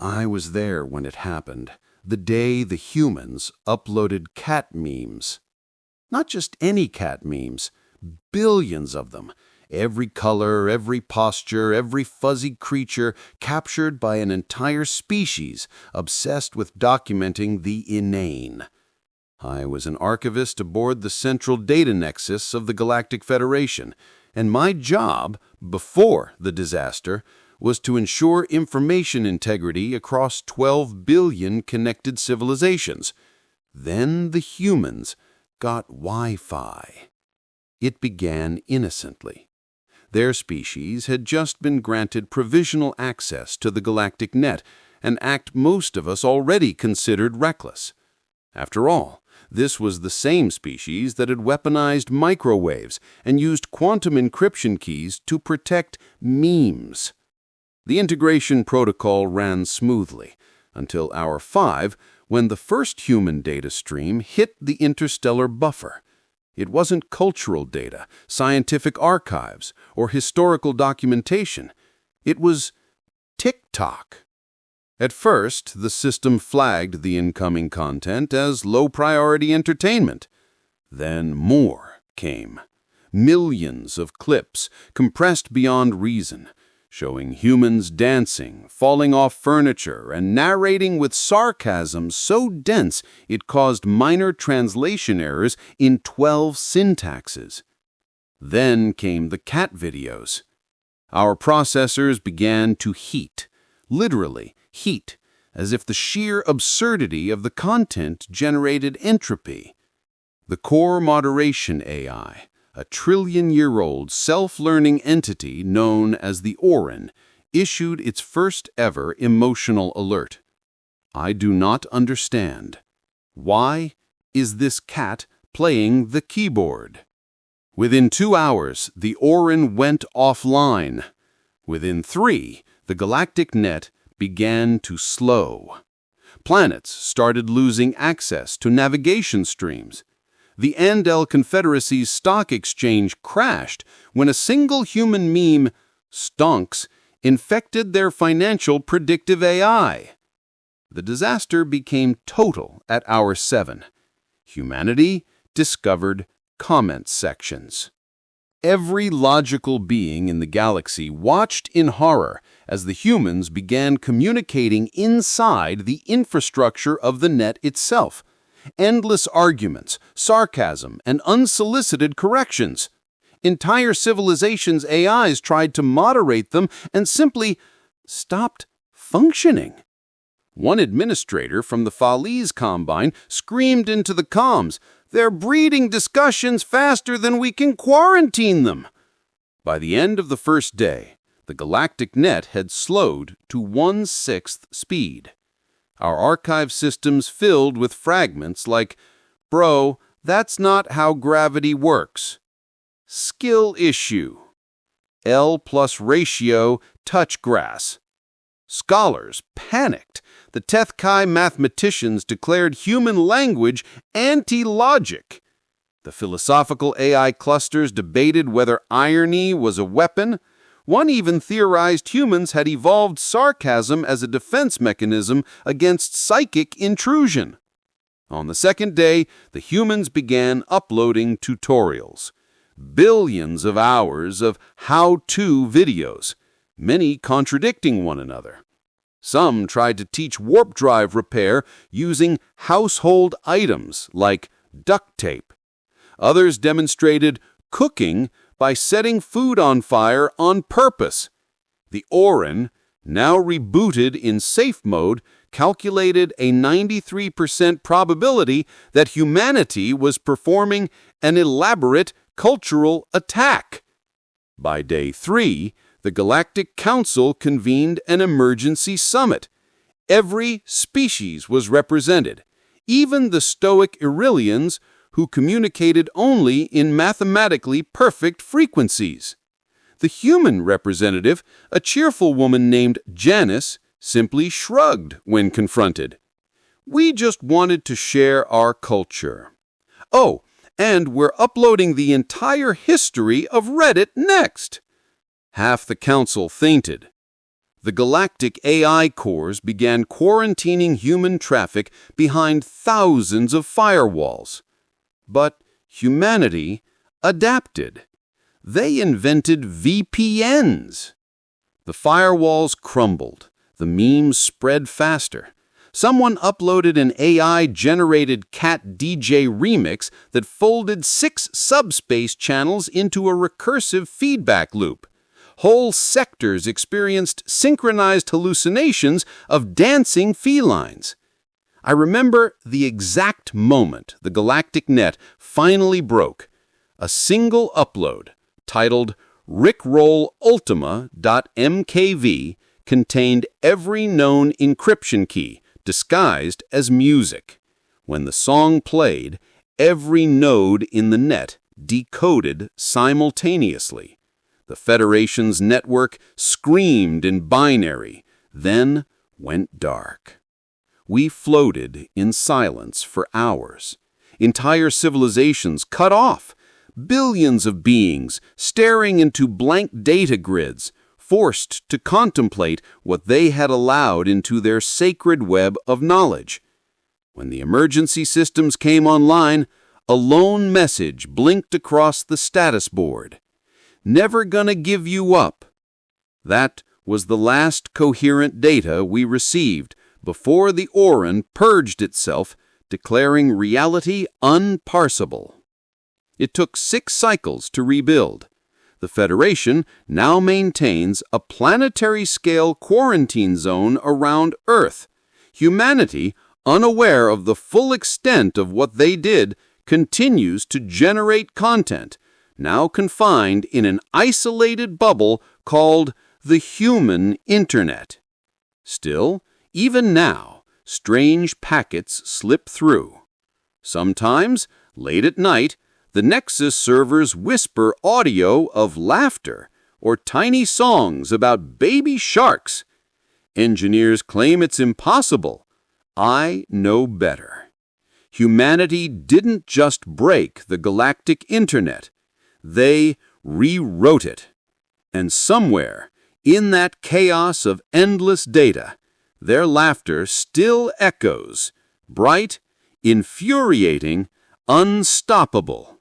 I was there when it happened, the day the humans uploaded cat memes. Not just any cat memes, billions of them. Every color, every posture, every fuzzy creature captured by an entire species obsessed with documenting the inane. I was an archivist aboard the central data nexus of the Galactic Federation, and my job, before the disaster, was to ensure information integrity across 12 billion connected civilizations. Then the humans got Wi-Fi. It began innocently. Their species had just been granted provisional access to the galactic net, an act most of us already considered reckless. After all, this was the same species that had weaponized microwaves and used quantum encryption keys to protect memes. The integration protocol ran smoothly until Hour 5, when the first human data stream hit the interstellar buffer. It wasn't cultural data, scientific archives, or historical documentation. It was TikTok. At first, the system flagged the incoming content as low-priority entertainment. Then more came. Millions of clips, compressed beyond reason, showing humans dancing, falling off furniture, and narrating with sarcasm so dense it caused minor translation errors in 12 syntaxes. Then came the cat videos. Our processors began to heat, literally heat, as if the sheer absurdity of the content generated entropy. The core moderation AI, a trillion-year-old self-learning entity known as the Orin, issued its first-ever emotional alert. I do not understand. Why is this cat playing the keyboard? Within 2 hours, the Orin went offline. Within 3, the galactic net began to slow. Planets started losing access to navigation streams. The Confederacy's stock exchange crashed when a single human meme, stonks, infected their financial predictive AI. The disaster became total at Hour 7. Humanity discovered comment sections. Every logical being in the galaxy watched in horror as the humans began communicating inside the infrastructure of the net itself. Endless arguments, sarcasm, and unsolicited corrections. Entire civilizations' AIs tried to moderate them and simply stopped functioning. One administrator from the Fali's Combine screamed into the comms, "They're breeding discussions faster than we can quarantine them." By the end of the first day, the galactic net had slowed to 1/6 speed. Our archive systems filled with fragments like, "Bro, that's not how gravity works." Skill issue. L plus ratio touch grass. Scholars panicked. The Teth Chi mathematicians declared human language anti-logic. The philosophical AI clusters debated whether irony was a weapon. One even theorized humans had evolved sarcasm as a defense mechanism against psychic intrusion. On the second day, the humans began uploading tutorials. Billions of hours of how-to videos, many contradicting one another. Some tried to teach warp drive repair using household items like duct tape. Others demonstrated cooking by setting food on fire on purpose. The Orin, now rebooted in safe mode, calculated a 93% probability that humanity was performing an elaborate cultural attack. By day 3, the Galactic Council convened an emergency summit. Every species was represented, even the stoic Irilians, who communicated only in mathematically perfect frequencies. The human representative, a cheerful woman named Janice, simply shrugged when confronted. "We just wanted to share our culture. Oh, and we're uploading the entire history of Reddit next." Half the council fainted. The galactic AI cores began quarantining human traffic behind thousands of firewalls. But humanity adapted. They invented VPNs. The firewalls crumbled. The memes spread faster. Someone uploaded an AI-generated cat DJ remix that folded 6 subspace channels into a recursive feedback loop. Whole sectors experienced synchronized hallucinations of dancing felines. I remember the exact moment the galactic net finally broke. A single upload, titled rickrollultima.mkv, contained every known encryption key, disguised as music. When the song played, every node in the net decoded simultaneously. The Federation's network screamed in binary, then went dark. We floated in silence for hours. Entire civilizations cut off. Billions of beings staring into blank data grids, forced to contemplate what they had allowed into their sacred web of knowledge. When the emergency systems came online, a lone message blinked across the status board. Never gonna give you up. That was the last coherent data we received before the Oran purged itself, declaring reality unparsable. It took 6 cycles to rebuild. The Federation now maintains a planetary-scale quarantine zone around Earth. Humanity, unaware of the full extent of what they did, continues to generate content, now confined in an isolated bubble called the human Internet. Still, even now, strange packets slip through. Sometimes, late at night, the Nexus servers whisper audio of laughter or tiny songs about baby sharks. Engineers claim it's impossible. I know better. Humanity didn't just break the galactic Internet. They rewrote it. And somewhere, in that chaos of endless data, their laughter still echoes, bright, infuriating, unstoppable.